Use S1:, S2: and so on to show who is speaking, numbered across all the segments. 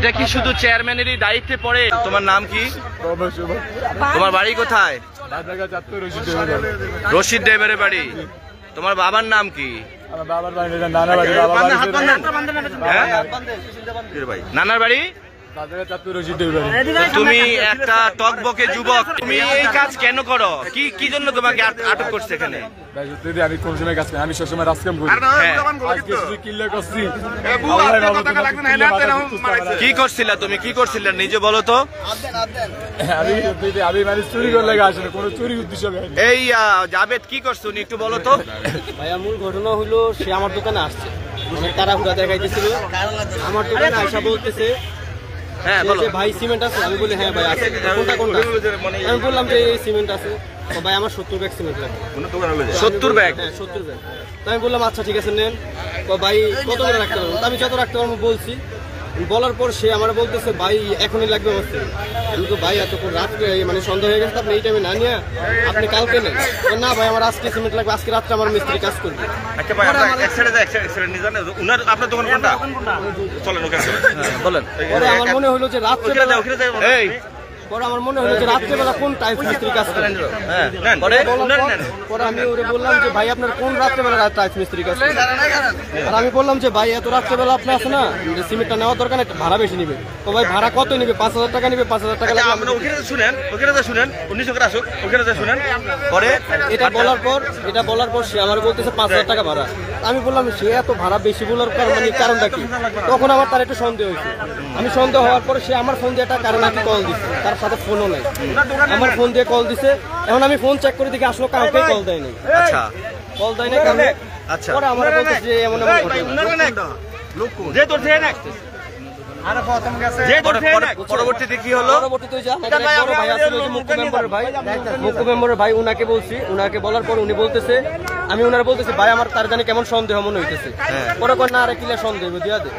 S1: এটা কি শুধু চেয়ারম্যানেরই দায়িত্বে পড়ে? তোমার নাম কি? তোমার বাড়ি কোথায়? রশিদ ড্রাইভারের বাড়ি। তোমার বাবার নাম কি? নানার বাড়ি? তুমি একটা টকবকে যুবক, তুমি এই কাজ কেন করো? কি জন্য তোমাকে আটক করছে এখানে?
S2: আমি কোন সময় কাজ করি, আমি সবসময় রাজকাম করি।
S1: কি করছিল তুমি? কি করছিল নিজে বলো তো?
S2: আমি মানে চুরি করে লেগে আসলে কোনো চুরি উদ্দেশ্য।
S1: এই জাবেদ কি করছো একটু বলো তো?
S3: ভাইয়া মূল ঘটনা হলো সে আমার দোকানে আসছে, তারা হুড়া দেখাইতেছিল। আমার দোকানে আসা বলতেছে
S1: হ্যাঁ বলো
S3: ভাই সিমেন্ট আছে? আমি বলি হ্যাঁ ভাই আছে। কোনটা? আমি বললাম যে এই সিমেন্ট আছে। তো ভাই আমার 70 ব্যাগ সিমেন্ট লাগবে।
S1: 70 ব্যাগ?
S3: হ্যাঁ 70 ব্যাগ। তো আমি বললাম আচ্ছা ঠিক আছে নেন। তো ভাই কত করে রাখতে পারবো? আমি যত রাখতে পারবো বলছি। বলার পর সে আমার বলতেছে ভাই এখনই লাগবে বলছে। আমি তো ভাই এত রাত্রে মানে সন্ধ্যা হয়ে গেছে, আপনি এই টাইমে না নিয়ে আপনি কালকে নেন। না ভাই আমার আজকে সিমেন্ট লাগবে, আজকে রাত্রে আমার মিস্ত্রি কাজ করবে। আমার মনে হলো যে রাত্রে পরে আমার মনে হলো যে রাত্রেবেলা কোন টাইপ মিস্ত্রি কাজ করে। পরে আমি ওরে বললাম যে ভাই আপনার কোন রাত্রেবেলা টাইপ মিস্ত্রি কাজ করে? আর আমি বললাম যে ভাই এত রাত্রেবেলা আপনি আছে না, যে সিমেন্টটা নেওয়ার দরকার নেই, ভাড়া বেশি নিবে। তো ভাই ভাড়া কত নিবে? 5000 টাকা নিবে। 5000 টাকা
S1: পরে
S3: এটা বলার পর সে আমার বলতেছে 5000 টাকা ভাড়া। আমি বললাম সে এত ভাড়া বেশি বলার মানে কারণটা কি? তখন আমার তার একটু সন্দেহ হয়েছে। আমি সন্দেহ হওয়ার পরে সে আমার ফোন দিয়ে একটা কারণ নাকি কল দিচ্ছে, তার সাথে ফোনও নাই। আমার ফোন দিয়ে কল দিছে। এখন আমি ফোন চেক করে দেখি আসলে কাউকে কল দেয় নাই।
S1: আচ্ছা
S3: কল দেয় নাই কারণে।
S1: আচ্ছা
S3: পরে আমার বলতেছে যে এমন
S1: পরবর্তীতে কি হলো?
S3: পরবর্তীতে যে আমাদের বড় ভাই আছে ওই যে মুখ্য মেম্বারের ভাই উনাকে বলছি। উনাকে বলার পর উনি বলতেছে, আমি উনারা বলতেছি ভাই আমার তার জানি কেমন সন্দেহ মনে হইতেছে। পরে কই না আরে কিলা সন্দেহ দিয়া দে।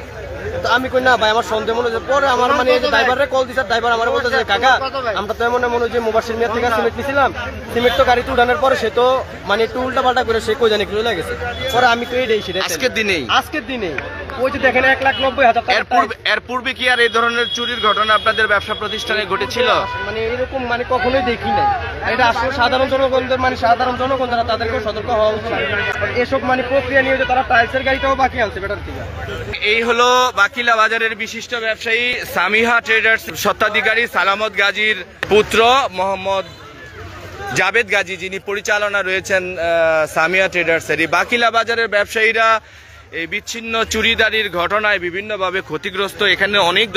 S3: তো আমি কই না ভাই আমার সন্দেহ মনে হচ্ছে। পরে আমার মানে এই যে ড্রাইভারে কল দিছে, ড্রাইভার আমার বলতেছে কাকা আমরা তো মনে হচ্ছে মুবাশির মিয়া থেকে সিমেন্ট নিছিলাম, সিমেন্ট তো গাড়িতে উঠানোর পরে সে তো মানে একটু উল্টা পাল্টা করে সে কই জানি কি লাগেছে। পরে আমি তো এইটাই সেটা আজকের দিনে ওই যে দেখেন 1,90,000 টাকা।
S1: এর পূর্বে কি আর এই ধরনের চুরির ঘটনা আপনাদের ব্যবসা প্রতিষ্ঠানে ঘটেছিল?
S3: মানে এরকম মানে কখনোই দেখি নাই। এটা আসলে সাধারণ জনগণদের মানে সাধারণ জনগণ যারা তাদেরকেও সতর্ক হওয়া উচিত। এসব মানে প্রক্রিয়া নিয়ে যে তারা টাইলসের গাড়িটাও বাকি আনছে বেটার থেকে।
S1: এই হলো বাকিলা বাজারের বিশিষ্ট ব্যবসায়ী সামিহা ট্রেডার্স স্বত্বাধিকারী সালামত গাজীর পুত্র মোহাম্মদ জাবেদ গাজী, যিনি পরিচালনা রয়েছেন সামিহা ট্রেডার্সের। এই বাকিলা বাজারের ব্যবসায়ীরা এই বিচ্ছিন্ন চুরিদারির ঘটনায় বিভিন্নভাবে ক্ষতিগ্রস্ত। এখানে অনেক